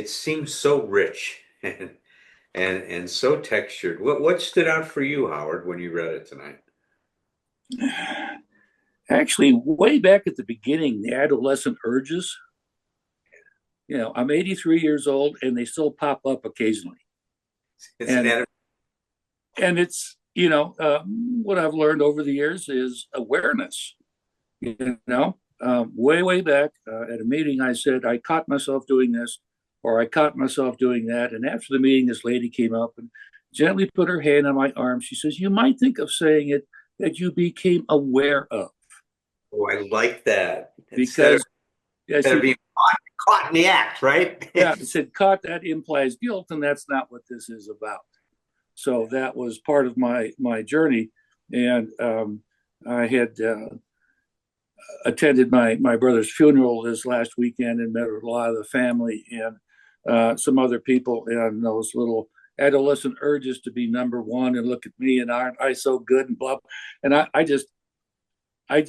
it seems so rich and so textured. What stood out for you, Howard, when you read it tonight? Actually, way back at the beginning, the adolescent urges, I'm 83 years old and they still pop up occasionally. It's an And edit. and it's, what I've learned over the years is awareness. Way back at a meeting, I said I caught myself doing this, or I caught myself doing that. And after the meeting, this lady came up and gently put her hand on my arm. She says, "You might think of saying it that you became aware of," Oh, I like that. because yeah, Instead of she being caught in the act, right? yeah said caught that implies guilt, and that's not what this is about. So that was part of my journey, and I had attended my brother's funeral this last weekend and met a lot of the family and some other people, and those little adolescent urges to be number one and look at me and aren't I so good and blah. And I just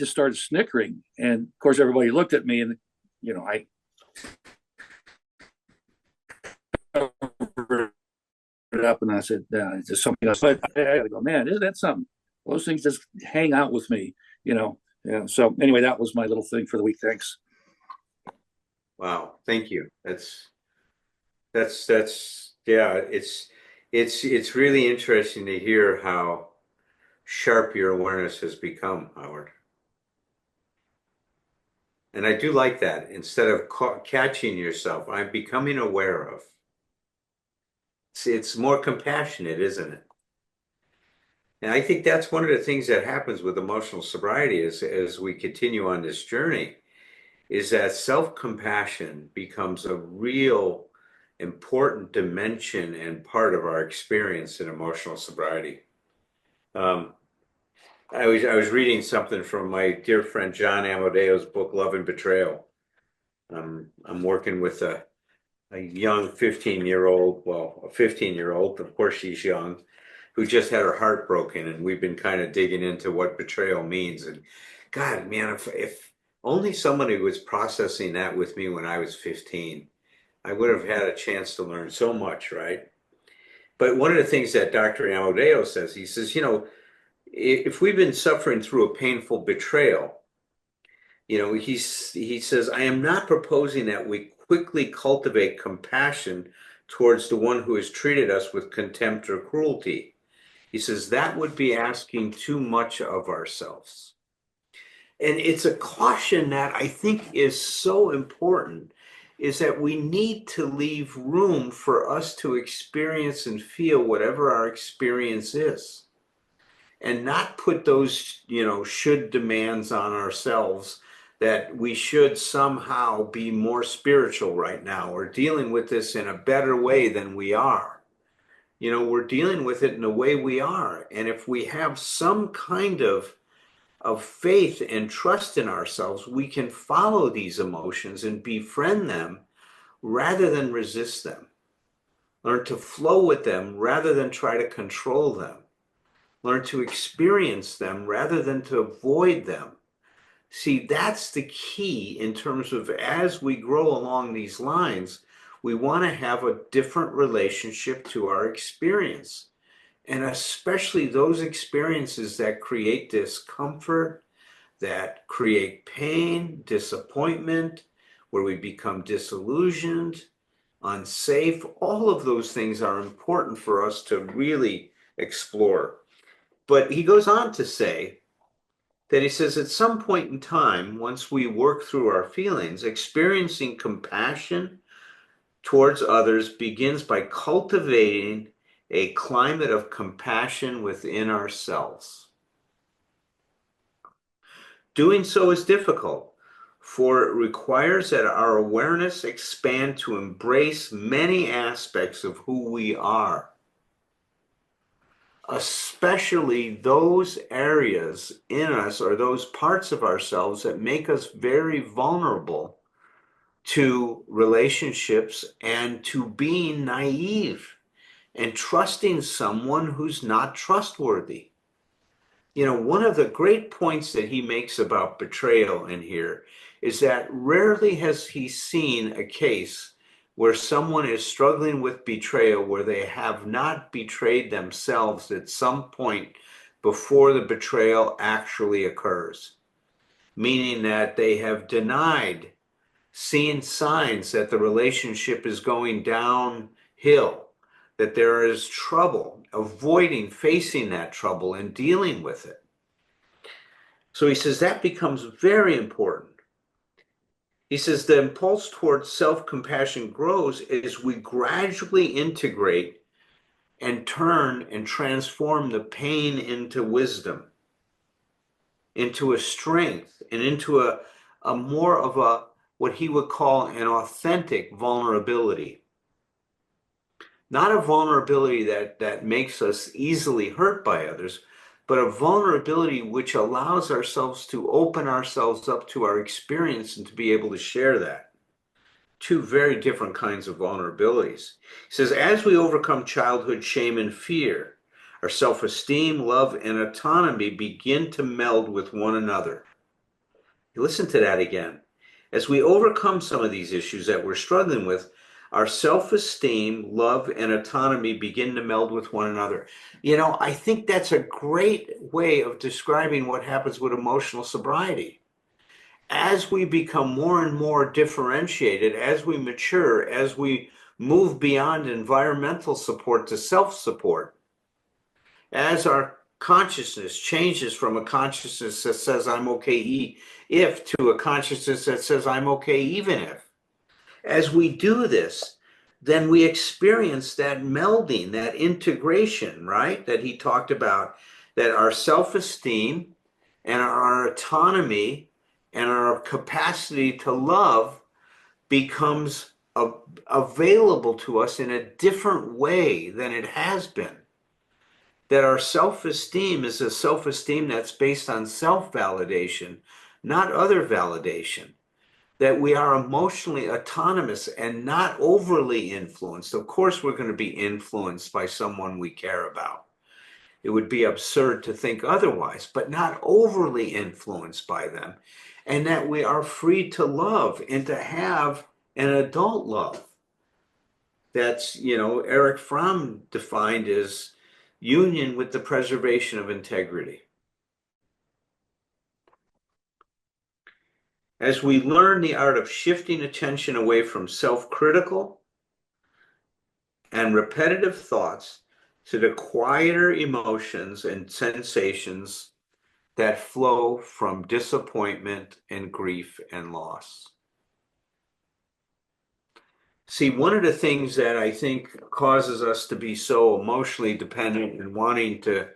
started snickering, and of course everybody looked at me, and I covered it up and I said, it's just something else. But I go, man, isn't that something? Those things just hang out with me, you know. Yeah. So anyway, that was my little thing for the week. Thanks. Wow, thank you. That's yeah, it's really interesting to hear how sharp your awareness has become, Howard. And I do like that. Instead of catching yourself, I'm becoming aware of. It's more compassionate, isn't it? And I think that's one of the things that happens with emotional sobriety as we continue on this journey is that self-compassion becomes a real important dimension and part of our experience in emotional sobriety. Um, I was reading something from my dear friend John Amadeo's book, Love and Betrayal. I'm working with a young 15-year-old, well, a 15-year-old, of course she's young, who just had her heart broken, and we've been kind of digging into what betrayal means. And God, man, if only somebody was processing that with me when I was 15, I would have had a chance to learn so much, right? But one of the things that Dr. Amadeo says, he says, if we've been suffering through a painful betrayal, he says, I am not proposing that we quickly cultivate compassion towards the one who has treated us with contempt or cruelty. He says that would be asking too much of ourselves. And it's a caution that I think is so important is that we need to leave room for us to experience and feel whatever our experience is and not put those, should demands on ourselves that we should somehow be more spiritual right now or dealing with this in a better way than we are. We're dealing with it in the way we are. And if we have some kind of faith and trust in ourselves, we can follow these emotions and befriend them rather than resist them. Learn to flow with them rather than try to control them. Learn to experience them rather than to avoid them. See, that's the key in terms of as we grow along these lines, we want to have a different relationship to our experience. And especially those experiences that create discomfort, that create pain, disappointment, where we become disillusioned, unsafe. All of those things are important for us to really explore. But he goes on to say that he says at some point in time, once we work through our feelings, experiencing compassion towards others begins by cultivating a climate of compassion within ourselves. Doing so is difficult, for it requires that our awareness expand to embrace many aspects of who we are, especially those areas in us or those parts of ourselves that make us very vulnerable to relationships and to being naive and trusting someone who's not trustworthy. One of the great points that he makes about betrayal in here is that rarely has he seen a case where someone is struggling with betrayal, where they have not betrayed themselves at some point before the betrayal actually occurs, meaning that they have denied seeing signs that the relationship is going downhill, that there is trouble, avoiding facing that trouble and dealing with it. So he says that becomes very important. He says the impulse towards self-compassion grows as we gradually integrate and turn and transform the pain into wisdom, into a strength, and into a more of a what he would call an authentic vulnerability. Not a vulnerability that makes us easily hurt by others, but a vulnerability which allows ourselves to open ourselves up to our experience and to be able to share that. Two very different kinds of vulnerabilities. He says, as we overcome childhood shame and fear, our self-esteem, love, and autonomy begin to meld with one another. Listen to that again. As we overcome some of these issues that we're struggling with, our self-esteem, love, and autonomy begin to meld with one another. You know, I think that's a great way of describing what happens with emotional sobriety. As we become more and more differentiated, as we mature, as we move beyond environmental support to self-support, as our consciousness changes from a consciousness that says I'm okay if to a consciousness that says I'm okay even if. As we do this, then we experience that melding, that integration, right? That he talked about, that our self-esteem and our autonomy and our capacity to love becomes available to us in a different way than it has been. That our self-esteem is a self-esteem that's based on self-validation, not other validation. That we are emotionally autonomous and not overly influenced. Of course, we're going to be influenced by someone we care about. It would be absurd to think otherwise, but not overly influenced by them. And that we are free to love and to have an adult love. That's, you know, Erich Fromm defined as union with the preservation of integrity. As we learn the art of shifting attention away from self-critical and repetitive thoughts to the quieter emotions and sensations that flow from disappointment and grief and loss. See, one of the things that I think causes us to be so emotionally dependent and wanting to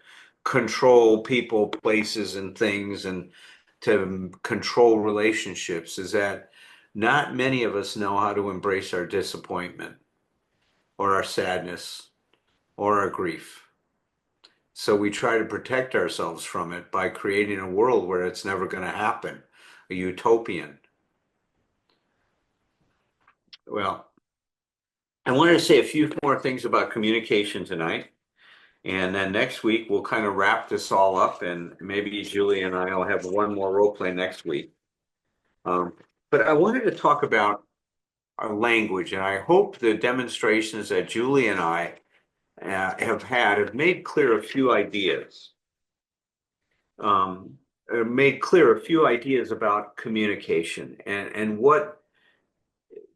control people, places, and things, and to control relationships is that not many of us know how to embrace our disappointment or our sadness or our grief. So we try to protect ourselves from it by creating a world where it's never going to happen, a utopian. Well, I wanted to say a few more things about communication tonight. And then next week, we'll kind of wrap this all up, and maybe Julie and I will have one more role play next week. But I wanted to talk about our language, and I hope the demonstrations that Julie and I have made clear a few ideas. Made clear a few ideas about communication and what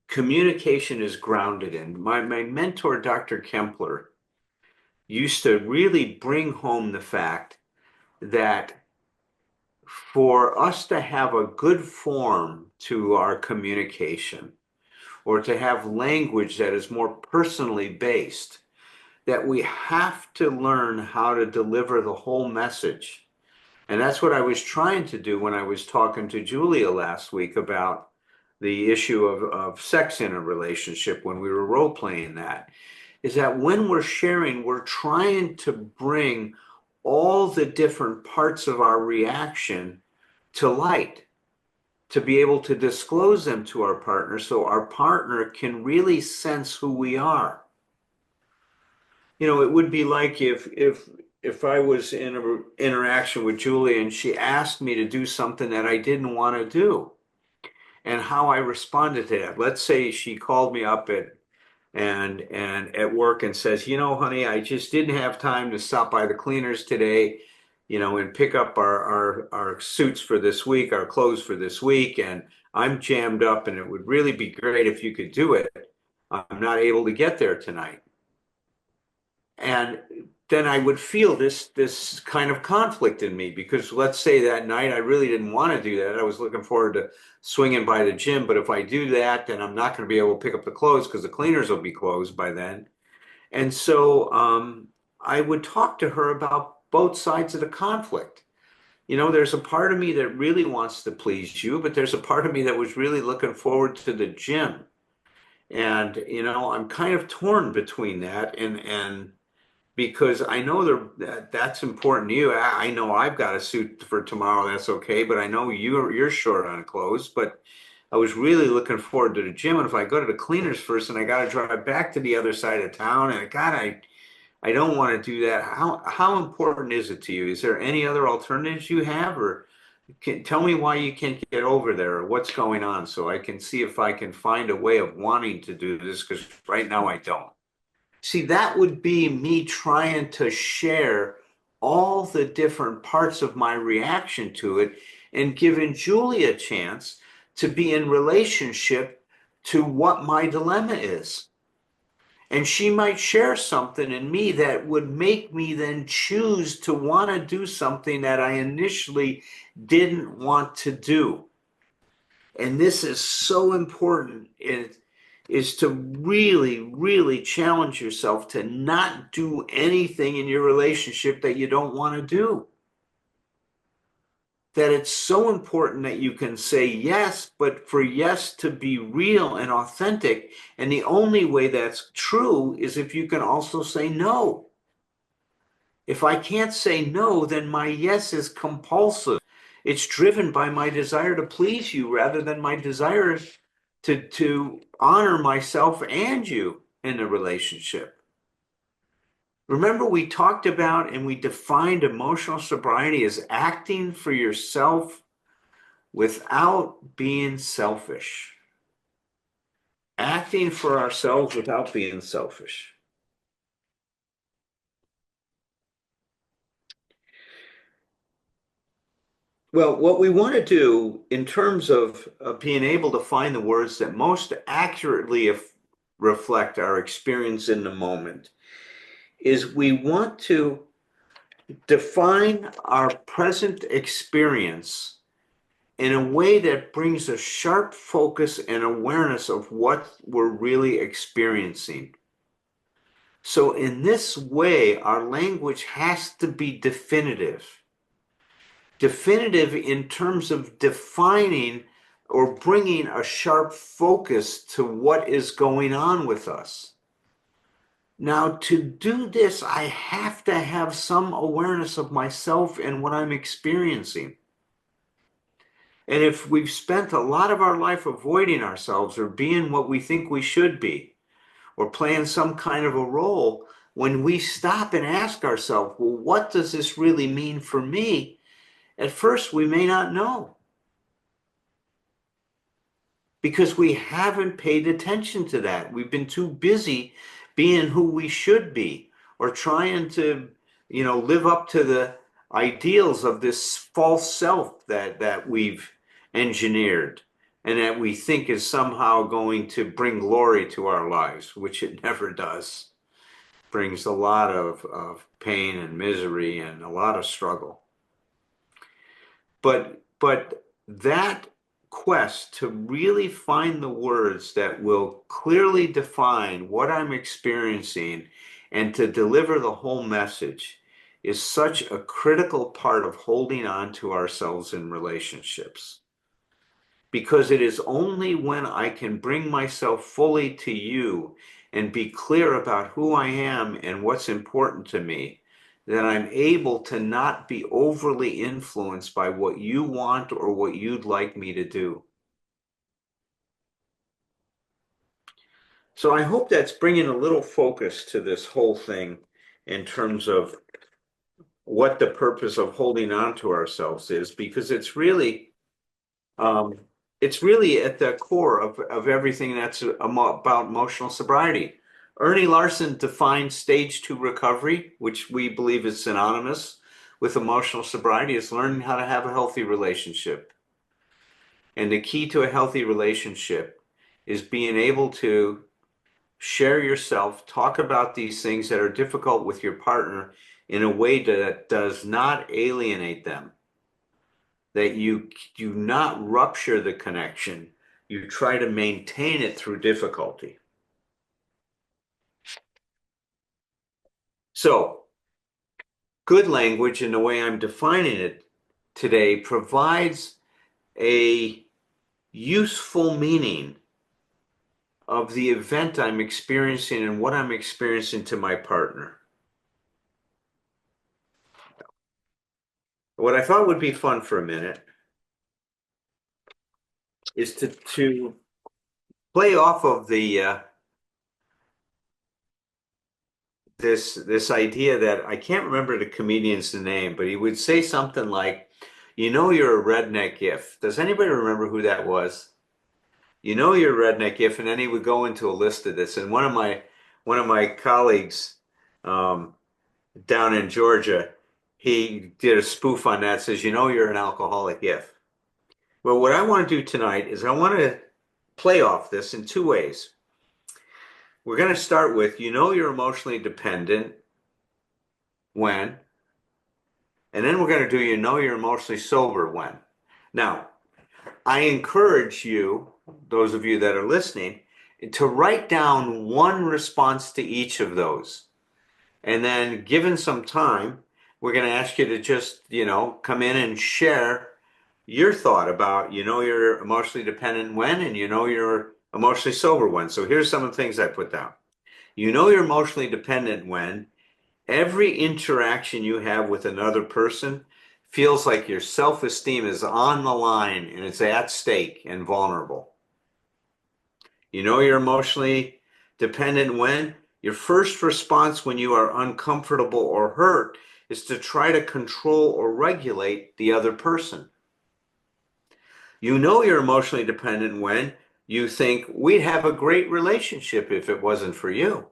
communication is grounded in. My mentor, Dr. Kempler, used to really bring home the fact that for us to have a good form to our communication, or to have language that is more personally based, that we have to learn how to deliver the whole message. And that's what I was trying to do when I was talking to Julia last week about the issue of sex in a relationship when we were role playing that, is that when we're sharing, we're trying to bring all the different parts of our reaction to light, to be able to disclose them to our partner so our partner can really sense who we are. You know, it would be like if I was in an interaction with Julie and she asked me to do something that I didn't want to do, and how I responded to that. Let's say she called me up at and at work and says, you know, honey, I just didn't have time to stop by the cleaners today, you know, and pick up our suits for this week, our clothes for this week, and I'm jammed up, and it would really be great if you could do it. I'm not able to get there tonight. And then I would feel this kind of conflict in me because let's say that night I really didn't want to do that. I was looking forward to swinging by the gym, but if I do that, then I'm not going to be able to pick up the clothes because the cleaners will be closed by then. And so I would talk to her about both sides of the conflict. You know, there's a part of me that really wants to please you, but there's a part of me that was really looking forward to the gym. And, you know, I'm kind of torn between that and because I know that's important to you. I know I've got a suit for tomorrow, that's okay, but I know you're short on clothes, but I was really looking forward to the gym. And if I go to the cleaners first and I got to drive back to the other side of town, and God, I don't want to do that. How important is it to you? Is there any other alternatives you have, or tell me why you can't get over there, or what's going on, so I can see if I can find a way of wanting to do this, because right now I don't. See, that would be me trying to share all the different parts of my reaction to it and giving Julie a chance to be in relationship to what my dilemma is. And she might share something in me that would make me then choose to want to do something that I initially didn't want to do. And this is so important. Is to really, really challenge yourself to not do anything in your relationship that you don't want to do. That it's so important that you can say yes, but for yes to be real and authentic. And the only way that's true is if you can also say no. If I can't say no, then my yes is compulsive. It's driven by my desire to please you rather than my desire to honor myself and you in the relationship. Remember, we talked about and we defined emotional sobriety as acting for yourself without being selfish. Acting for ourselves without being selfish. Well, what we want to do in terms of being able to find the words that most accurately reflect our experience in the moment is we want to define our present experience in a way that brings a sharp focus and awareness of what we're really experiencing. So in this way, our language has to be definitive. Definitive in terms of defining or bringing a sharp focus to what is going on with us. Now, to do this, I have to have some awareness of myself and what I'm experiencing. And if we've spent a lot of our life avoiding ourselves or being what we think we should be, or playing some kind of a role, when we stop and ask ourselves, well, what does this really mean for me? At first, we may not know because we haven't paid attention to that. We've been too busy being who we should be or trying to, you know, live up to the ideals of this false self that we've engineered and that we think is somehow going to bring glory to our lives, which it never does. It brings a lot of pain and misery and a lot of struggle. But that quest to really find the words that will clearly define what I'm experiencing and to deliver the whole message is such a critical part of holding on to ourselves in relationships. Because it is only when I can bring myself fully to you and be clear about who I am and what's important to me that I'm able to not be overly influenced by what you want or what you'd like me to do. So I hope that's bringing a little focus to this whole thing in terms of what the purpose of holding on to ourselves is, because it's really at the core of everything that's about emotional sobriety. Ernie Larson defined stage 2 recovery, which we believe is synonymous with emotional sobriety, as learning how to have a healthy relationship. And the key to a healthy relationship is being able to share yourself, talk about these things that are difficult with your partner in a way that does not alienate them, that you do not rupture the connection. You try to maintain it through difficulty. So, good language, in the way I'm defining it today, provides a useful meaning of the event I'm experiencing and what I'm experiencing to my partner. What I thought would be fun for a minute is to play off of the this idea that I can't remember the comedian's name, but he would say something like, "You know, you're a redneck if." Does anybody remember who that was? You know, you're a redneck if, and then he would go into a list of this. And one of my colleagues um, down in Georgia, he did a spoof on that. Says, "You know, you're an alcoholic if." Well, what I want to do tonight is I want to play off this in two ways. We're going to start with, you know, you're emotionally dependent when, and then we're going to do, you know, you're emotionally sober when. Now, I encourage you, those of you that are listening, to write down one response to each of those. And then, given some time, we're going to ask you to just, come in and share your thought about, you know, you're emotionally dependent when, and you know, you're emotionally sober when. So here's some of the things I put down. You know, you're emotionally dependent when every interaction you have with another person feels like your self-esteem is on the line and it's at stake and vulnerable. You know, you're emotionally dependent when your first response when you are uncomfortable or hurt is to try to control or regulate the other person. You know, you're emotionally dependent when you think we'd have a great relationship if it wasn't for you.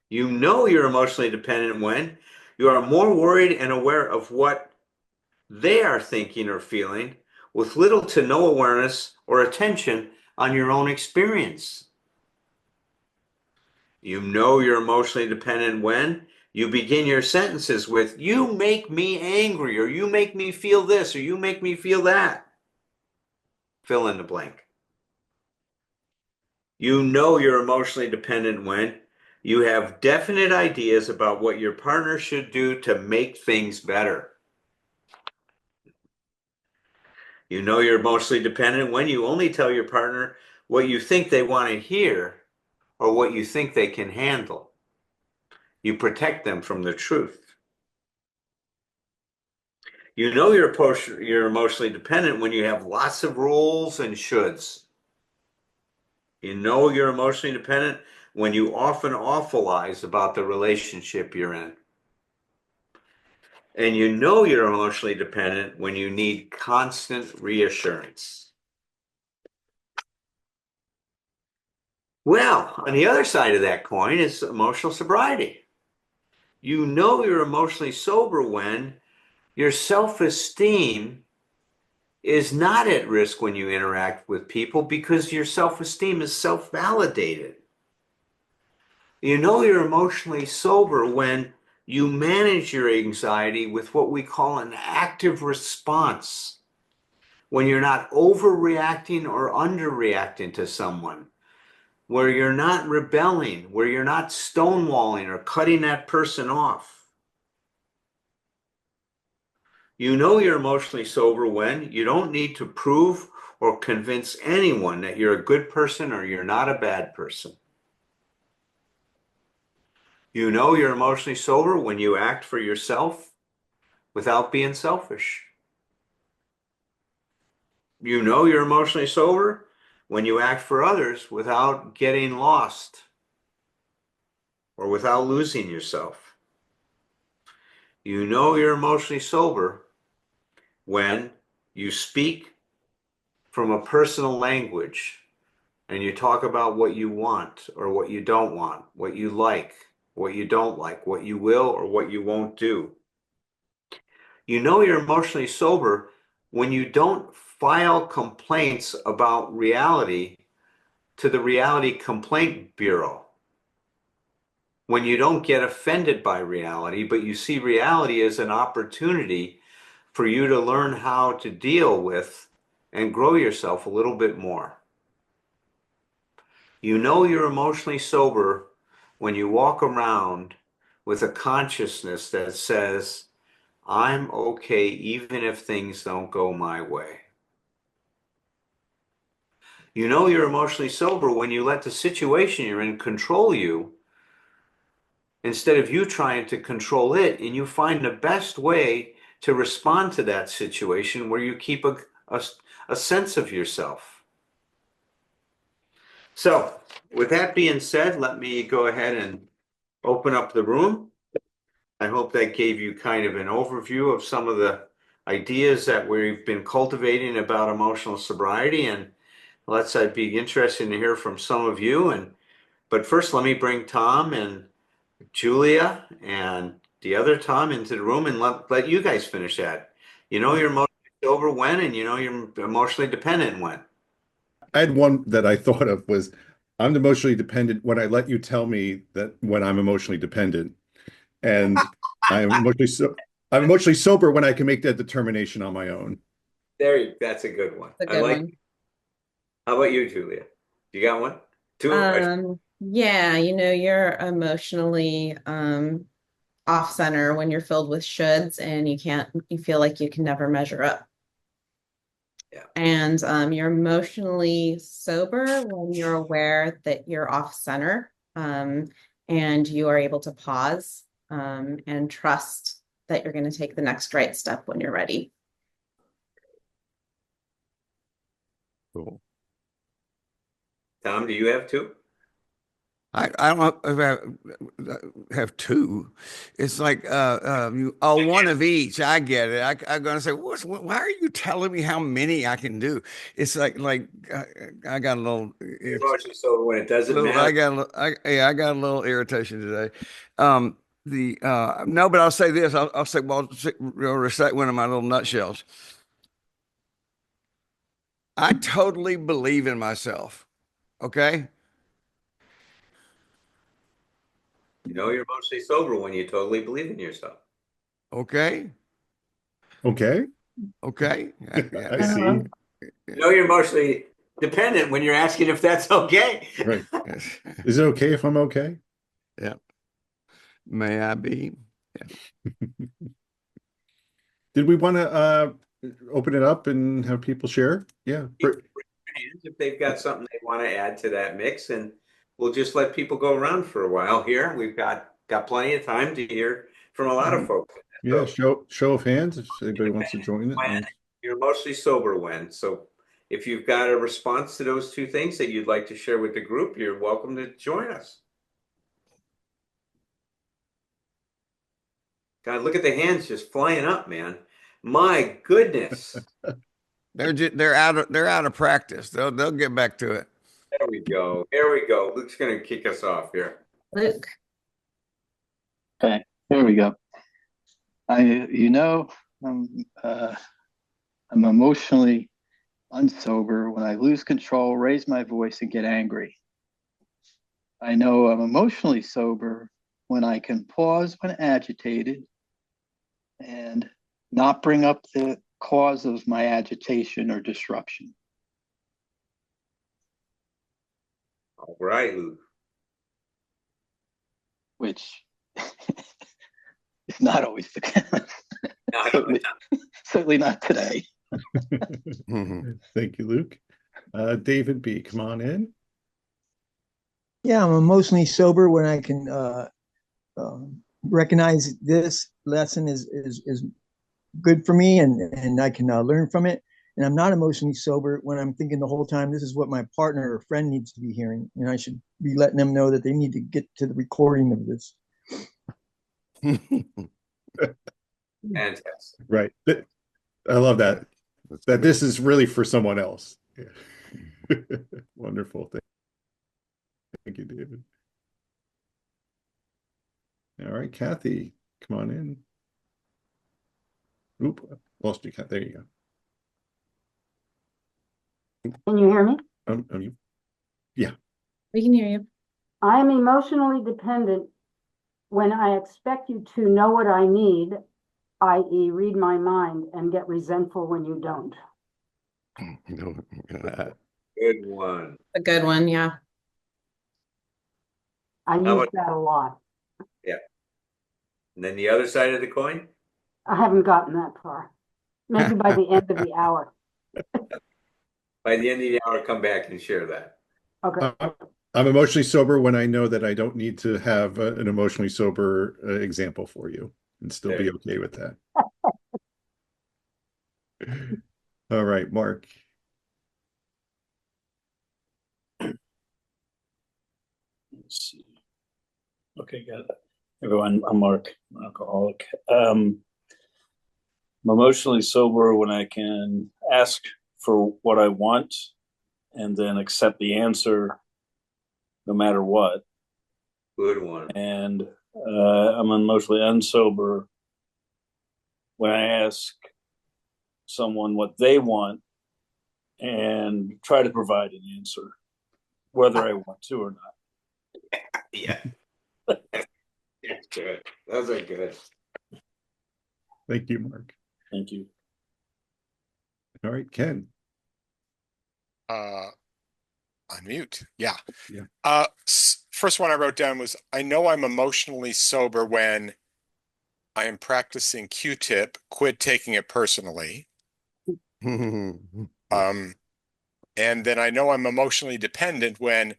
You know, you're emotionally dependent when you are more worried and aware of what they are thinking or feeling with little to no awareness or attention on your own experience. You know, you're emotionally dependent when you begin your sentences with, "You make me angry," or "You make me feel this," or "You make me feel that." Fill in the blank. You know, you're emotionally dependent when you have definite ideas about what your partner should do to make things better. You know, you're emotionally dependent when you only tell your partner what you think they want to hear or what you think they can handle. You protect them from the truth. You know, you're emotionally dependent when you have lots of rules and shoulds. You know, you're emotionally dependent when you often awfulize about the relationship you're in. And you know, you're emotionally dependent when you need constant reassurance. Well, on the other side of that coin is emotional sobriety. You know, you're emotionally sober when your self-esteem is not at risk when you interact with people because your self-esteem is self-validated. You know, you're emotionally sober when you manage your anxiety with what we call an active response, when you're not overreacting or underreacting to someone, where you're not rebelling, where you're not stonewalling or cutting that person off. You know, you're emotionally sober when you don't need to prove or convince anyone that you're a good person or you're not a bad person. You know, you're emotionally sober when you act for yourself without being selfish. You know, you're emotionally sober when you act for others without getting lost or without losing yourself. You know, you're emotionally sober when you speak from a personal language and you talk about what you want or what you don't want, what you like, what you don't like, what you will or what you won't do. You know you're emotionally sober when you don't file complaints about reality to the Reality Complaint Bureau. When you don't get offended by reality, but you see reality as an opportunity for you to learn how to deal with and grow yourself a little bit more. You know you're emotionally sober when you walk around with a consciousness that says, I'm okay even if things don't go my way. You know you're emotionally sober when you let the situation you're in control you instead of you trying to control it, and you find the best way to respond to that situation where you keep a sense of yourself. So, with that being said, let me go ahead and open up the room. I hope that gave you kind of an overview of some of the ideas that we've been cultivating about emotional sobriety, and I'd be interested to hear from some of you. But first, let me bring Tom and Julia and the other Tom into the room and let you guys finish that. You know you're emotionally sober when, and you know you're emotionally dependent when. I had one that I thought of was I'm emotionally dependent when I let you tell me that when I'm emotionally dependent. And I'm emotionally sober when I can make that determination on my own. That's a good one. That's a good one. How about you, Julia? You got one? Two? Yeah, you're emotionally off center when you're filled with shoulds and you feel like you can never measure up. Yeah. And you're emotionally sober when you're aware that you're off center, and you are able to pause and trust that you're going to take the next right step when you're ready. Cool. Tom, do you have two? I don't have two. It's like one of each. I get it. I'm gonna say, why are you telling me how many I can do? It's like I got a little. Emotionally sober when it doesn't matter. I got a little irritation today. No, but I'll say this. I'll say, well, I'll recite one of my little nutshells. I totally believe in myself. Okay. You know you're emotionally sober when you totally believe in yourself. Okay. Okay. Okay. I see. You know you're emotionally dependent when you're asking if that's okay. Right. Is it okay if I'm okay? Yeah. May I be? Yeah. Did we want to open it up and have people share? Yeah. If they've got something they want to add to that mix, and we'll just let people go around for a while here. We've got plenty of time to hear from a lot of folks. Yeah, So, show of hands if anybody wants to join it. You're mostly sober when. So if you've got a response to those two things that you'd like to share with the group, you're welcome to join us. God, look at the hands just flying up, man. My goodness. They're out of practice. They'll get back to it. There we go. Here we go. Luke's gonna kick us off here. Luke. Okay, here we go. I'm emotionally unsober when I lose control, raise my voice, and get angry. I know I'm emotionally sober when I can pause when agitated and not bring up the cause of my agitation or disruption. All right, Luke. Which is not always the case. Certainly not today. Thank you, Luke. David B., come on in. Yeah, I'm emotionally sober when I can recognize this lesson is good for me and I can learn from it. And I'm not emotionally sober when I'm thinking the whole time this is what my partner or friend needs to be hearing, and I should be letting them know that they need to get to the recording of this. Fantastic. Right. I love that this is really for someone else. Yeah. Wonderful. Thank you, David. All right, Kathy, come on in. Oop, lost you, Kathy. There you go. Can you hear me? You, We can hear you. I am emotionally dependent when I expect you to know what I need, i.e., read my mind, and get resentful when you don't. Good one. A good one, yeah. I How use about- that a lot. And then the other side of the coin? I haven't gotten that far. Maybe by the end of the hour. By the end of the hour, come back and share that. Okay. I'm emotionally sober when I know that I don't need to have an emotionally sober example for you and still be okay with that. All right, Mark. Let's see. Okay, got it. Everyone, I'm Mark, an alcoholic. I'm emotionally sober when I can ask for what I want and then accept the answer no matter what. Good one. And I'm emotionally unsober when I ask someone what they want and try to provide an answer, whether I want to or not. Yeah. That's good. Those are good. Thank you, Mark. Thank you. All right, Ken. Unmute. Yeah. Yeah. First one I wrote down was, I know I'm emotionally sober when I am practicing Q-tip, quit taking it personally. And then I know I'm emotionally dependent when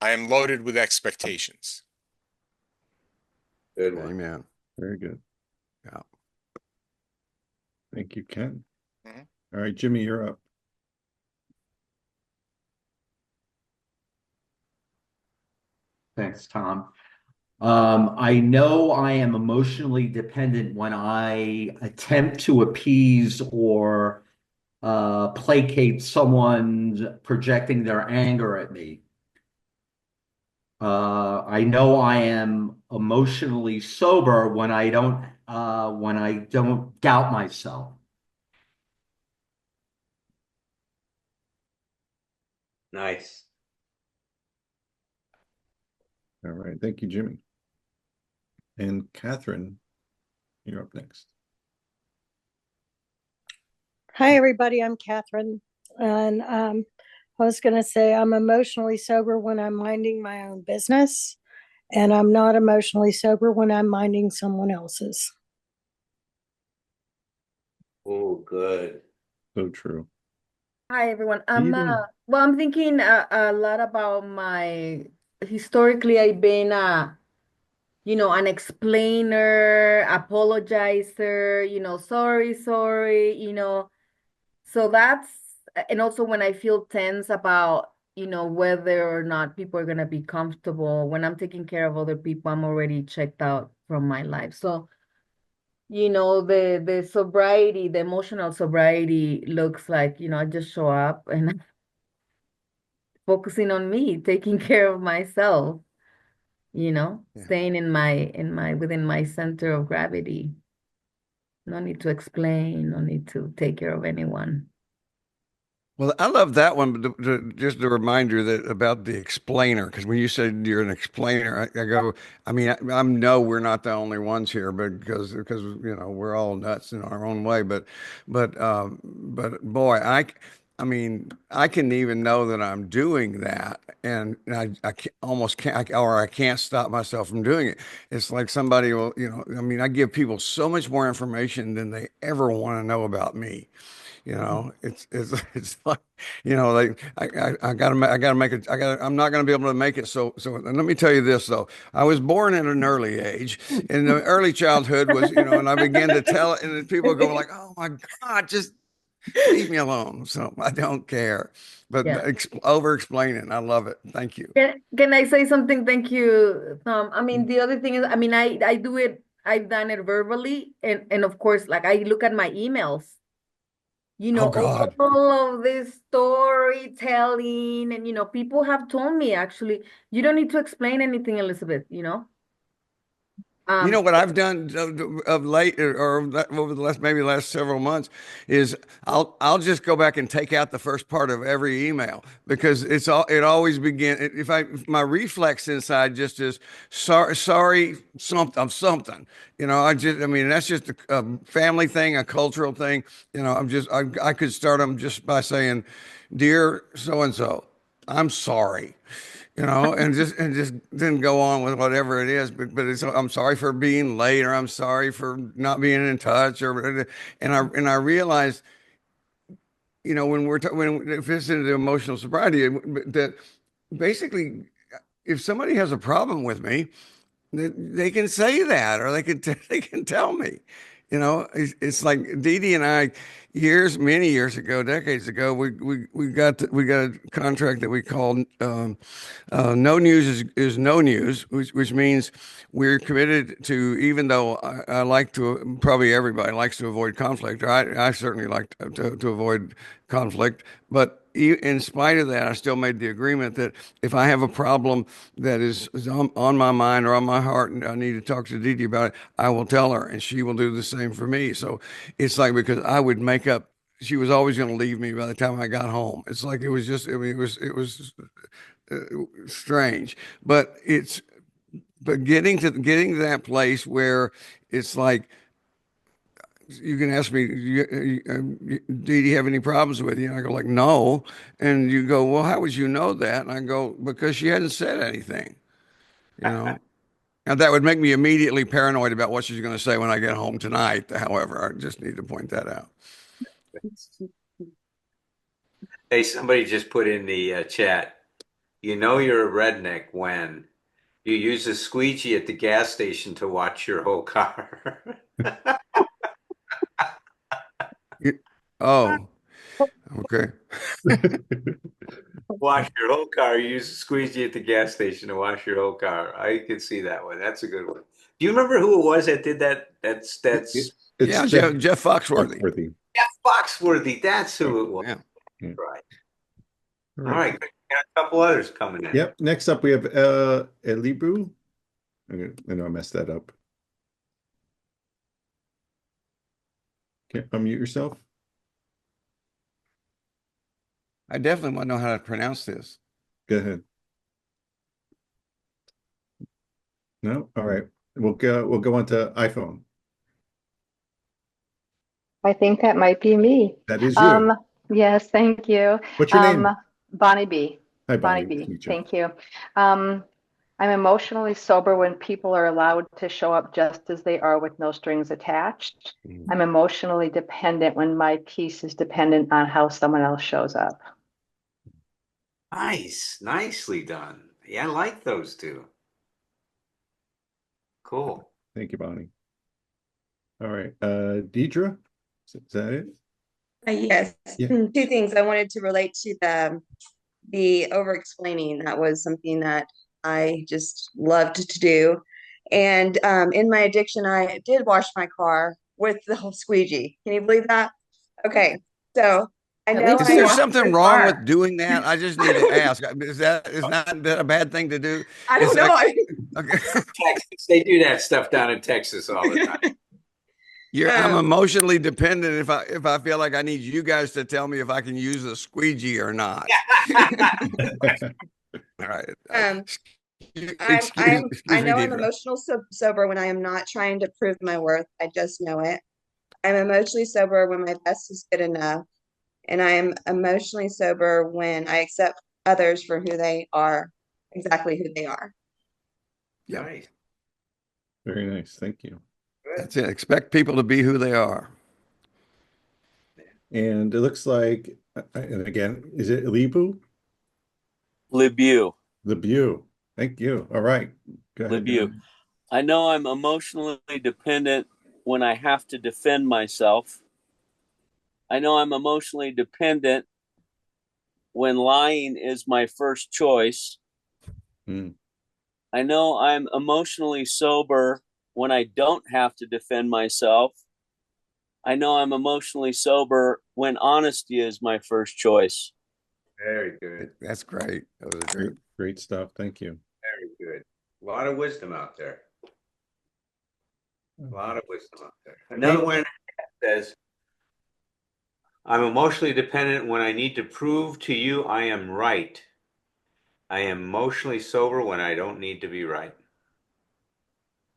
I am loaded with expectations. Good one. Amen. Very good. Yeah. Thank you, Ken. Mhm. All right, Jimmy, you're up. Thanks, Tom. I know I am emotionally dependent when I attempt to appease or placate someone projecting their anger at me. I know I am emotionally sober when I don't doubt myself. Nice. All right, thank you, Jimmy. And Catherine, you're up next. Hi, everybody. I'm Catherine. And I was going to say I'm emotionally sober when I'm minding my own business, and I'm not emotionally sober when I'm minding someone else's. Oh, good. So true. Hi everyone. Even- Well, I'm thinking a lot about historically I've been an explainer, apologizer, sorry, so and also when I feel tense about, whether or not people are gonna be comfortable, when I'm taking care of other people, I'm already checked out from my life. So the sobriety, the emotional sobriety looks like, I just show up and focusing on me, taking care of myself, Yeah. staying within my center of gravity. No need to explain, no need to take care of anyone. Well, I love that one, but just a reminder that about the explainer, because when you said you're an explainer, I go, I mean, I know we're not the only ones here, but because we're all nuts in our own way, but boy, I mean, I can even know that I'm doing that, and I almost can't, or I can't stop myself from doing it. It's like somebody will, I mean, I give people so much more information than they ever want to know about me. It's like, like I gotta make it. I'm not gonna be able to make it. So and let me tell you this though. I was born at an early age, and the early childhood was, and I began to tell, and then people go like, "Oh my God, just leave me alone." So I don't care, but Yeah. over explaining, I love it. Thank you. Can I say something? Thank you, Tom. I mean, the other thing is, I mean, I do it, I've done it verbally, and of course, like I look at my emails. you know, Oh, God. all of this storytelling, and people have told me actually, you don't need to explain anything, Elizabeth, you know. You know what I've done of late or over the last several months is I'll just go back and take out the first part of every email because it always begin if my reflex inside just is sorry something, I mean that's just a family thing, a cultural thing, I could start them just by saying, dear so and so, I'm sorry. And just then go on with whatever it is. But I'm sorry for being late, or I'm sorry for not being in touch, and I realized, when it fits into emotional sobriety, that basically, if somebody has a problem with me, they can say that, or they can tell me. It's like Dee Dee and I, many years ago, decades ago, we got a contract that we called no news is no news, which means we're committed to, even though I like to, probably everybody likes to avoid conflict, or I certainly like to avoid conflict, but in spite of that, I still made the agreement that if I have a problem that is on my mind or on my heart and I need to talk to Dee Dee about it, I will tell her and she will do the same for me. So it's like, because I would make up, she was always going to leave me by the time I got home. It's like, it was just, I mean, it was strange, but getting to that place where it's like, you can ask me, do you have any problems with you? And I go like, no. And you go, well, how would you know that? And I go, because she hadn't said anything, And that would make me immediately paranoid about what she's going to say when I get home tonight. However, I just need to point that out. Hey, somebody just put in the chat, you're a redneck when you use a squeegee at the gas station to watch your whole car. Oh, okay. Wash your whole car. You use a squeegee at the gas station to wash your whole car. I can see that one. That's a good one. Do you remember who it was that did that? That's It's yeah, Jeff Foxworthy. Jeff Foxworthy. That's who it was. Yeah. Right. All right. Got a couple others coming in. Yep. Next up, we have Elibu. I know I messed that up. Okay, unmute yourself. I definitely want to know how to pronounce this. Go ahead. No? All right. We'll go on to iPhone. I think that might be me. That is you. Yes, thank you. What's your name? Bonnie B. Hi, Bonnie Bonnie. B. Thank you. I'm emotionally sober when people are allowed to show up just as they are with no strings attached. I'm emotionally dependent when my peace is dependent on how someone else shows up. Nice. Nicely done. Yeah, I like those two. Cool. Thank you, Bonnie. All right. Deidre, is that it? Yes. Yeah. Two things I wanted to relate to the over explaining. That was something that I just loved to do. And in my addiction, I did wash my car with the whole squeegee. Can you believe that? Okay. So I know Is there something wrong with doing that? I just need to ask. Is that a bad thing to do? I don't know. Okay. Texas, they do that stuff down in Texas all the time. I'm emotionally dependent if I feel like I need you guys to tell me if I can use a squeegee or not. All right. I know I'm emotional sober when I am not trying to prove my worth. I just know it. I'm emotionally sober when my best is good enough. And I am emotionally sober when I accept others for who they are, exactly who they are. Yeah. Nice. Very nice. Thank you. That's it. Expect people to be who they are. And it looks like, and again, is it Elibu? Libu. Libu. Thank you. All right. Go ahead. Libu. I know I'm emotionally dependent when I have to defend myself. I know I'm emotionally dependent when lying is my first choice. I know I'm emotionally sober when I don't have to defend myself. I know I'm emotionally sober when honesty is my first choice. Very good. That's great. That was Great, great stuff. Thank you. Very good. A lot of wisdom out there. A lot of wisdom out there. Another one says, I'm emotionally dependent when I need to prove to you I am right. I am emotionally sober when I don't need to be right.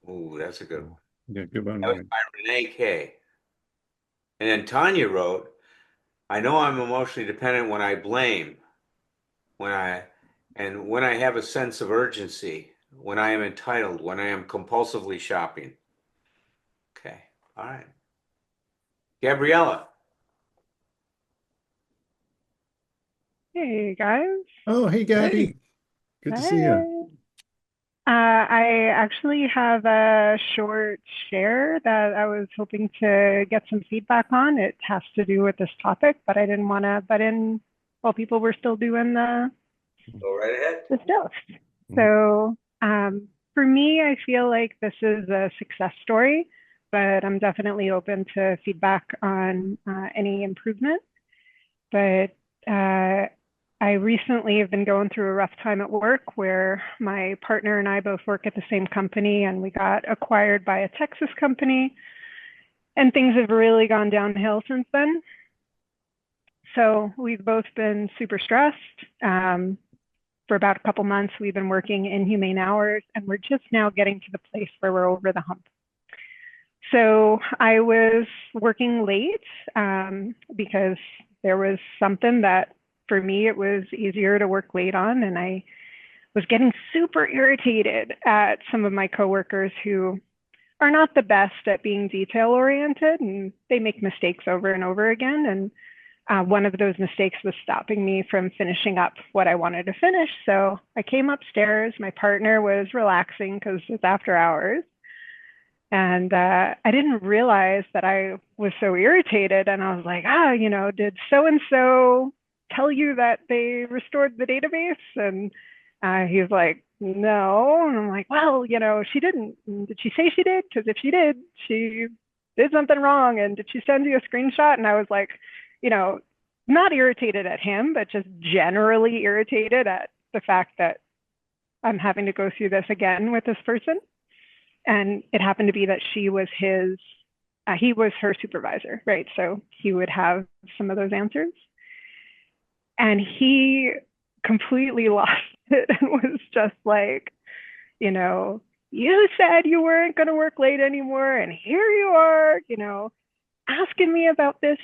Ooh, that's a good one. Yeah, good one. That was by Renee K. And then Tanya wrote, I know I'm emotionally dependent when I blame, when I have a sense of urgency, when I am entitled, when I am compulsively shopping. Okay. All right. Gabriella. Hey guys. Oh, hey, Gabby. Good to see you. I actually have a short share that I was hoping to get some feedback on. It has to do with this topic, but I didn't want to butt in while people were still doing the Go right ahead. stuff. So for me, I feel like this is a success story, but I'm definitely open to feedback on any improvement. But I recently have been going through a rough time at work where my partner and I both work at the same company, and we got acquired by a Texas company, and things have really gone downhill since then. So we've both been super stressed. For about a couple months, we've been working inhumane hours, and we're just now getting to the place where we're over the hump. So I was working late because there was something that, for me, it was easier to work late on, and I was getting super irritated at some of my coworkers who are not the best at being detail oriented, and they make mistakes over and over again. And one of those mistakes was stopping me from finishing up what I wanted to finish. So I came upstairs. My partner was relaxing because it's after hours. And I didn't realize that I was so irritated. And I was like, did so-and-so tell you that they restored the database? And he's like, no. And I'm like, well, she didn't. Did she say she did? Because if she did, she did something wrong. And did she send you a screenshot? And I was like, not irritated at him, but just generally irritated at the fact that I'm having to go through this again with this person. And it happened to be that he was her supervisor, right? So he would have some of those answers. And he completely lost it and was just like, you said you weren't going to work late anymore, and here you are, asking me about this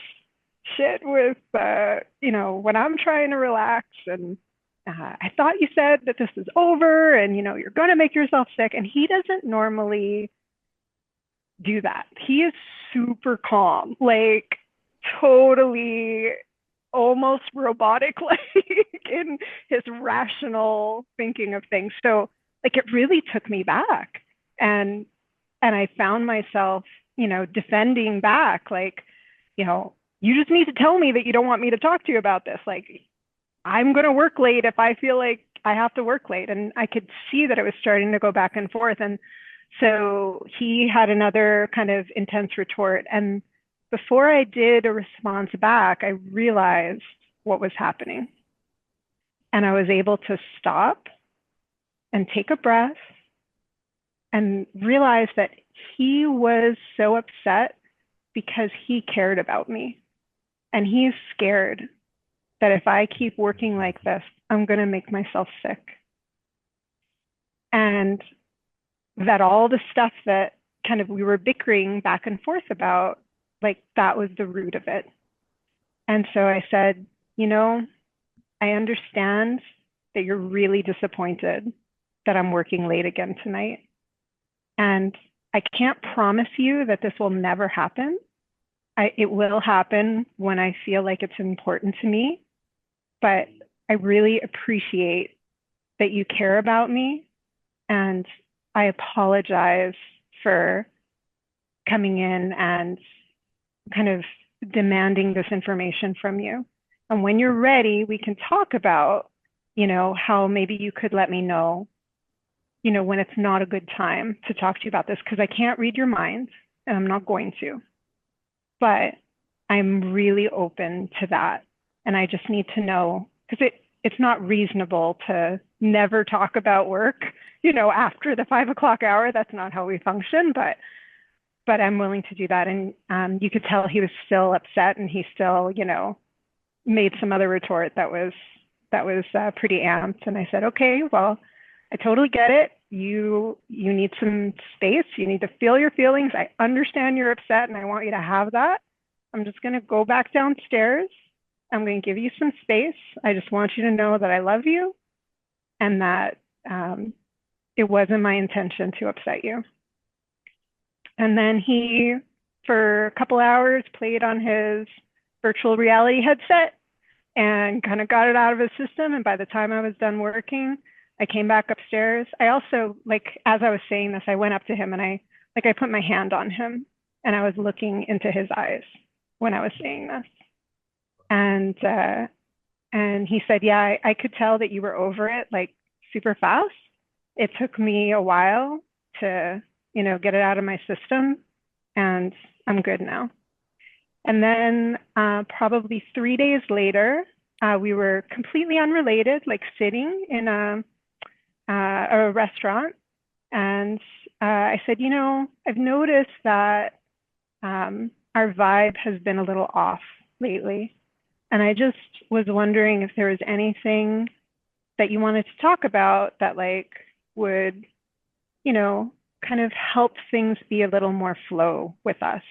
shit with, when I'm trying to relax, and I thought you said that this is over, and, you're going to make yourself sick. And he doesn't normally do that. He is super calm, like totally almost robotic, like in his rational thinking of things. So like, it really took me back. And I found myself, defending back, like, you just need to tell me that you don't want me to talk to you about this. Like, I'm going to work late if I feel like I have to work late. And I could see that it was starting to go back and forth. And so he had another kind of intense retort. And before I did a response back, I realized what was happening. And I was able to stop and take a breath and realize that he was so upset because he cared about me. And he's scared that if I keep working like this, I'm going to make myself sick. And that all the stuff that kind of we were bickering back and forth about, like, that was the root of it. And so I said, I understand that you're really disappointed that I'm working late again tonight. And I can't promise you that this will never happen. It will happen when I feel like it's important to me, but I really appreciate that you care about me, and I apologize for coming in and kind of demanding this information from you. And when you're ready, we can talk about, how maybe you could let me know, when it's not a good time to talk to you about this, because I can't read your mind and I'm not going to. but I'm really open to that. And I just need to know, because it's not reasonable to never talk about work, after the 5 o'clock hour. That's not how we function, but I'm willing to do that. And you could tell he was still upset, and he still, made some other retort that was pretty amped. And I said, okay, well, I totally get it. You need some space. You need to feel your feelings. I understand you're upset, and I want you to have that. I'm just going to go back downstairs. I'm going to give you some space. I just want you to know that I love you, and that it wasn't my intention to upset you. And then he, for a couple hours, played on his virtual reality headset and kind of got it out of his system. And by the time I was done working, I came back upstairs. I also, as I was saying this, I went up to him and I put my hand on him, and I was looking into his eyes when I was saying this. And he said, yeah, I could tell that you were over it, super fast. It took me a while to, get it out of my system, and I'm good now. And then probably 3 days later, we were completely unrelated, sitting in a restaurant. And I said, I've noticed that our vibe has been a little off lately. And I just was wondering if there was anything that you wanted to talk about that would, kind of help things be a little more flow with us.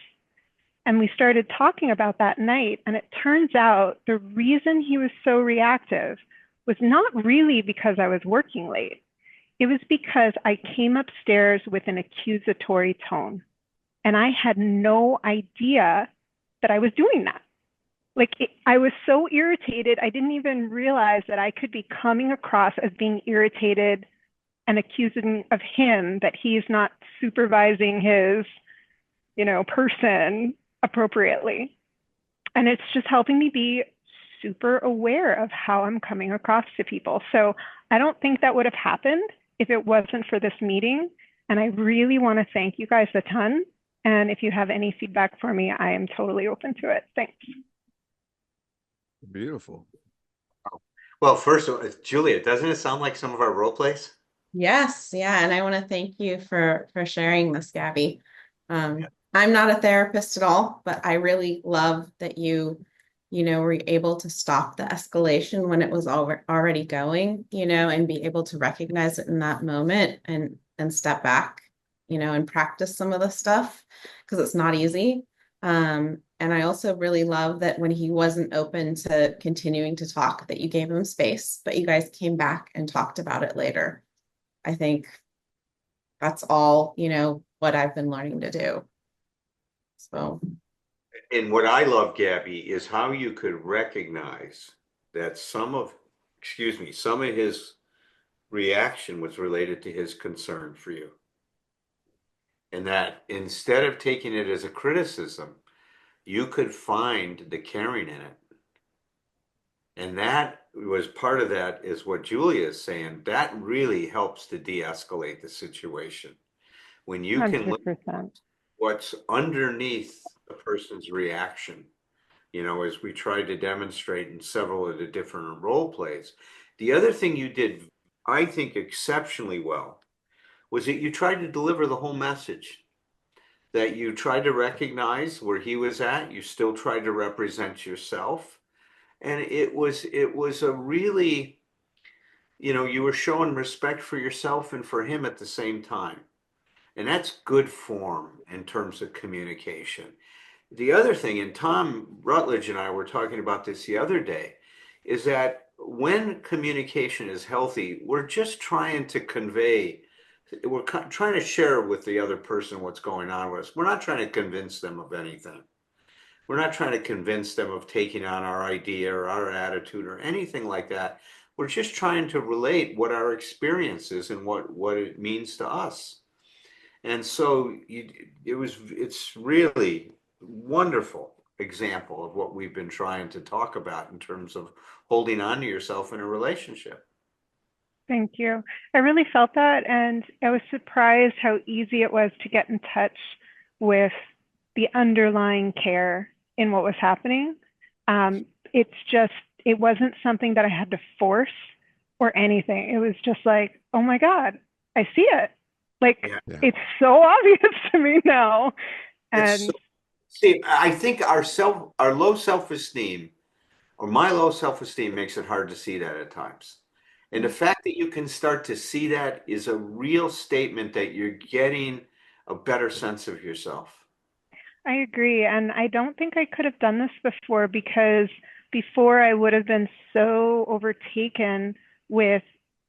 And we started talking about that night. And it turns out the reason he was so reactive was not really because I was working late. It was because I came upstairs with an accusatory tone. And I had no idea that I was doing that. I was so irritated, I didn't even realize that I could be coming across as being irritated and accusing of him that he's not supervising his, person appropriately. And it's just helping me be super aware of how I'm coming across to people. So I don't think that would have happened if it wasn't for this meeting. And I really want to thank you guys a ton. And if you have any feedback for me, I am totally open to it. Thanks. Beautiful. Well, first of all, Julia, doesn't it sound like some of our role plays? Yes, yeah, and I want to thank you for sharing this, Gabby. I'm not a therapist at all, but I really love that you were able to stop the escalation when it was already going, and be able to recognize it in that moment and step back, and practice some of the stuff, because it's not easy. And I also really love that when he wasn't open to continuing to talk, that you gave him space, but you guys came back and talked about it later. I think that's all, what I've been learning to do. So. And what I love, Gabby, is how you could recognize that some of his reaction was related to his concern for you. And that instead of taking it as a criticism, you could find the caring in it. And that was part of that, is what Julia is saying. That really helps to de-escalate the situation. When you 100%. Can look at what's underneath the person's reaction, as we tried to demonstrate in several of the different role plays. The other thing you did, I think, exceptionally well, was that you tried to deliver the whole message. That you tried to recognize where he was at, you still tried to represent yourself. And it was a really, you were showing respect for yourself and for him at the same time. And that's good form in terms of communication. The other thing, and Tom Rutledge and I were talking about this the other day, is that when communication is healthy, we're just trying to convey, we're trying to share with the other person what's going on with us. We're not trying to convince them of anything. We're not trying to convince them of taking on our idea or our attitude or anything like that. We're just trying to relate what our experience is and what it means to us. And so it's really wonderful example of what we've been trying to talk about in terms of holding on to yourself in a relationship. Thank you. I really felt that, and I was surprised how easy it was to get in touch with the underlying care in what was happening. It wasn't something that I had to force or anything. It was just like, oh my God, I see it. Like, it's so obvious to me now. And See, I think our low self-esteem, or my low self-esteem, makes it hard to see that at times. And the fact that you can start to see that is a real statement that you're getting a better sense of yourself. I agree. And I don't think I could have done this before, because before I would have been so overtaken with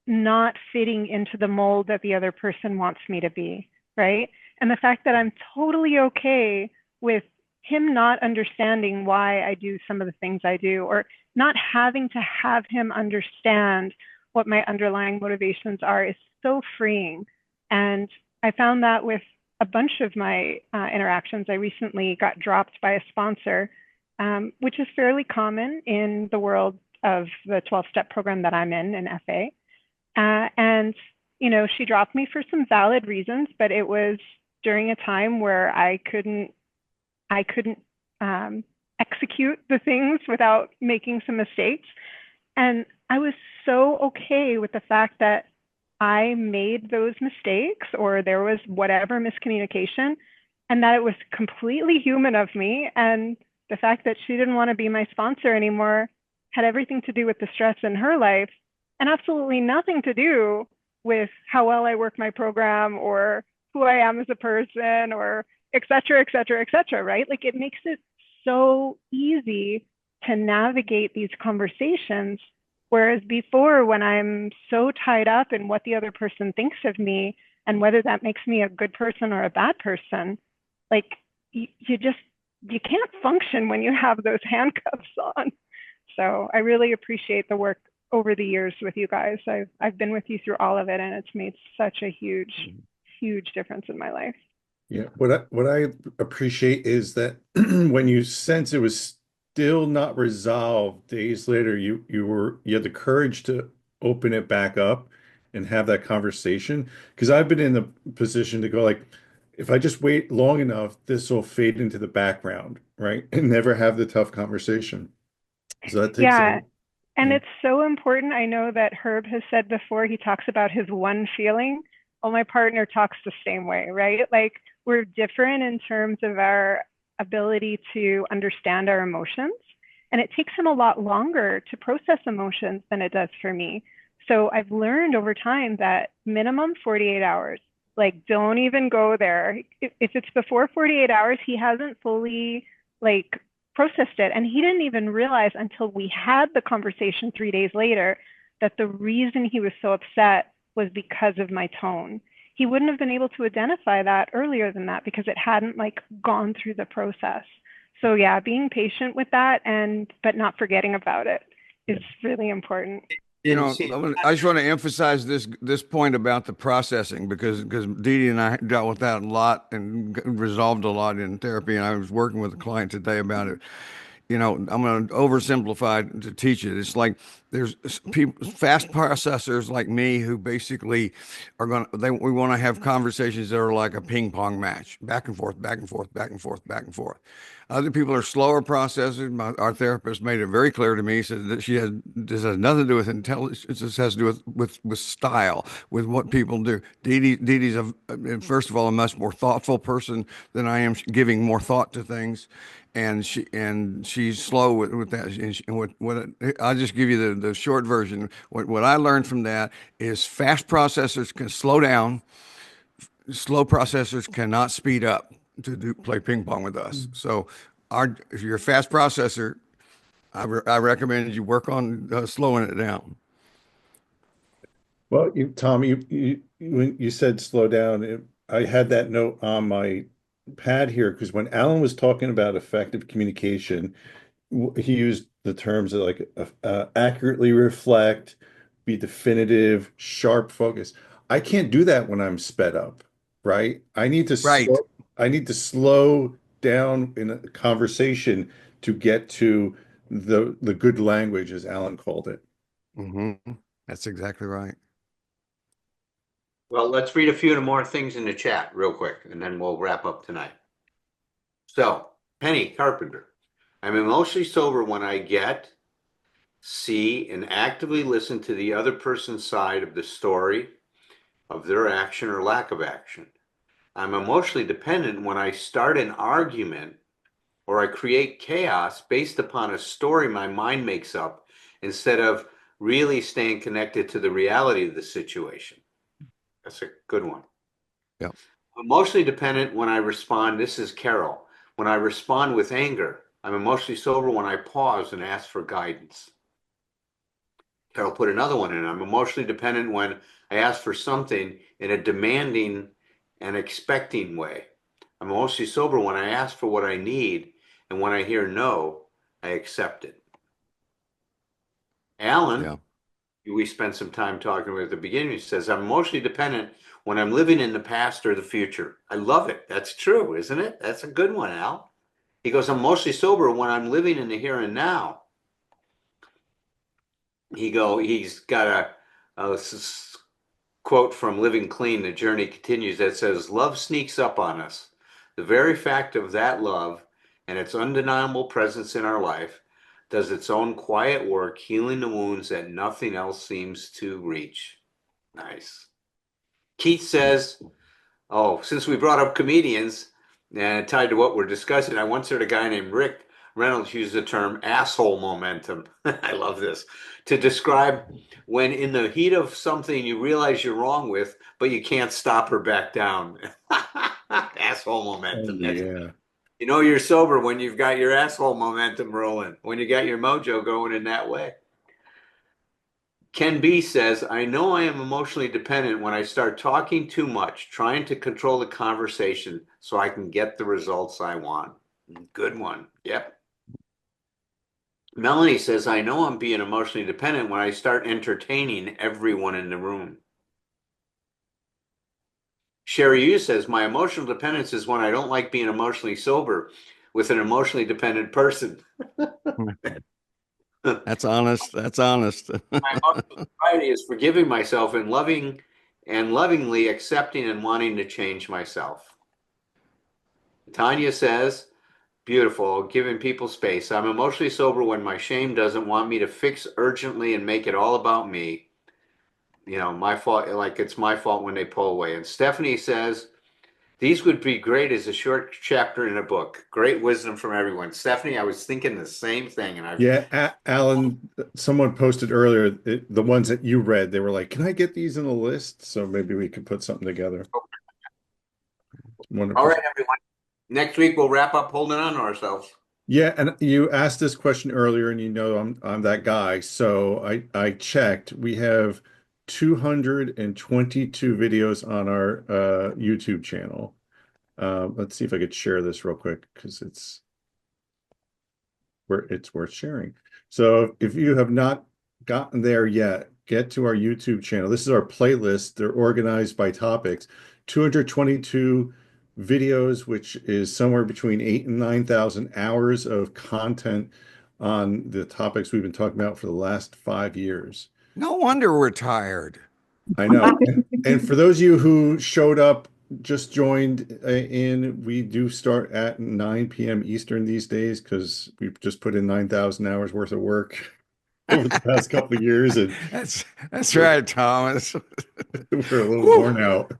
not fitting into the mold that the other person wants me to be, right? And the fact that I'm totally okay with him not understanding why I do some of the things I do, or not having to have him understand what my underlying motivations are, is so freeing. And I found that with a bunch of my interactions. I recently got dropped by a sponsor, which is fairly common in the world of the 12-step program that I'm in FA. And, you know, she dropped me for some valid reasons, but it was during a time where I couldn't execute the things without making some mistakes. And I was so okay with the fact that I made those mistakes, or there was whatever miscommunication, and that it was completely human of me. And the fact that she didn't want to be my sponsor anymore had everything to do with the stress in her life, and absolutely nothing to do with how well I work my program or who I am as a person, or et cetera, et cetera, et cetera, right? Like, it makes it so easy to navigate these conversations. Whereas before, when I'm so tied up in what the other person thinks of me and whether that makes me a good person or a bad person, like, you can't function when you have those handcuffs on. So I really appreciate the work over the years with you guys. I've been with you through all of it, and it's made such a huge difference in my life. Yeah, what I appreciate is that when you sense it was still not resolved days later, you had the courage to open it back up and have that conversation. Because I've been in the position to go like, if I just wait long enough, this will fade into the background, right? And never have the tough conversation. So that takes and it's so important. I know that Herb has said before, he talks about his one feeling. Well, my partner talks the same way, right? Like, we're different in terms of our ability to understand our emotions. And it takes him a lot longer to process emotions than it does for me. So I've learned over time that minimum 48 hours, like, don't even go there. If it's before 48 hours, he hasn't fully like processed it. And he didn't even realize until we had the conversation 3 days later that the reason he was so upset was because of my tone. He wouldn't have been able to identify that earlier than that because it hadn't like gone through the process. So yeah, being patient with that but not forgetting about it is really important. You know, I just want to emphasize this point about the processing, because Dee Dee and I dealt with that a lot and resolved a lot in therapy. And I was working with a client today about it. You know, I'm going to oversimplify to teach it. It's like there's people, fast processors like me, who basically are we want to have conversations that are like a ping pong match, back and forth, back and forth, back and forth, back and forth. Other people are slower processors. Our therapist made it very clear to me. He said that this has nothing to do with intelligence. This has to do with style, with what people do. Dee Dee's first of all, a much more thoughtful person than I am, giving more thought to things. And she's slow with that. I'll just give you the short version. What I learned from that is fast processors can slow down. Slow processors cannot speed up to play ping pong with us. So if you're a fast processor, I recommend you work on slowing it down. Well, Tom, when you said slow down, I had that note on my pad here, because when Alan was talking about effective communication, he used the terms of like accurately reflect, be definitive, sharp focus. I can't do that when I'm sped up, right? I need to slow down in a conversation to get to the good language, as Alan called it. Mm-hmm. That's exactly right. Well, let's read a few more things in the chat real quick, and then we'll wrap up tonight. So, Penny Carpenter, I'm emotionally sober when I get, see, and actively listen to the other person's side of the story, of their action or lack of action. I'm emotionally dependent when I start an argument or I create chaos based upon a story my mind makes up instead of really staying connected to the reality of the situation. That's a good one. Yeah. Emotionally dependent when I respond. This is Carol. When I respond with anger, I'm emotionally sober when I pause and ask for guidance. Carol put another one in. I'm emotionally dependent when I ask for something in a demanding and expecting way. I'm emotionally sober when I ask for what I need, and when I hear no, I accept it. Alan, Yeah. we spent some time talking with at the beginning. He says, I'm emotionally dependent when I'm living in the past or the future. I love it. That's true, isn't it? That's a good one, Al. He goes, I'm mostly sober when I'm living in the here and now. He's got a quote from Living Clean, The Journey Continues, that says, love sneaks up on us. The very fact of that love and its undeniable presence in our life does its own quiet work, healing the wounds that nothing else seems to reach. Nice. Keith says, oh, since we brought up comedians and tied to what we're discussing, I once heard a guy named Rick Reynolds use the term asshole momentum. I love this to describe when in the heat of something you realize you're wrong with, but you can't stop or back down. Asshole momentum. Oh, yeah. You know you're sober when you've got your asshole momentum rolling, when you got your mojo going in that way. Ken B says, I know I am emotionally dependent when I start talking too much, trying to control the conversation so I can get the results I want. Good one. Yep. Melanie says, I know I'm being emotionally dependent when I start entertaining everyone in the room. Sherry Yu says, my emotional dependence is when I don't like being emotionally sober with an emotionally dependent person. That's honest. That's honest. My emotional sobriety is forgiving myself and lovingly accepting and wanting to change myself. Tanya says, beautiful, giving people space. I'm emotionally sober when my shame doesn't want me to fix urgently and make it all about me. You know, my fault, like it's my fault when they pull away. And Stephanie says, these would be great as a short chapter in a book. Great wisdom from everyone. Stephanie, I was thinking the same thing. And Yeah, Alan, someone posted earlier the ones that you read. They were like, "Can I get these in a list?" So maybe we could put something together. Wonderful. All right, everyone. Next week we'll wrap up holding on to ourselves. Yeah, and you asked this question earlier, and you know I'm that guy. So I checked. We have 222 videos on our YouTube channel. Let's see if I could share this real quick because it's worth sharing. So if you have not gotten there yet, get to our YouTube channel. This is our playlist. They're organized by topics. 222 videos, which is somewhere between 8,000 and 9,000 hours of content on the topics we've been talking about for the last 5 years. No wonder we're tired. I know. And for those of you who showed up, just joined in, we do start at 9 p.m. Eastern these days because we've just put in 9,000 hours worth of work over the past couple of years. And that's right, Thomas. we're a little worn out.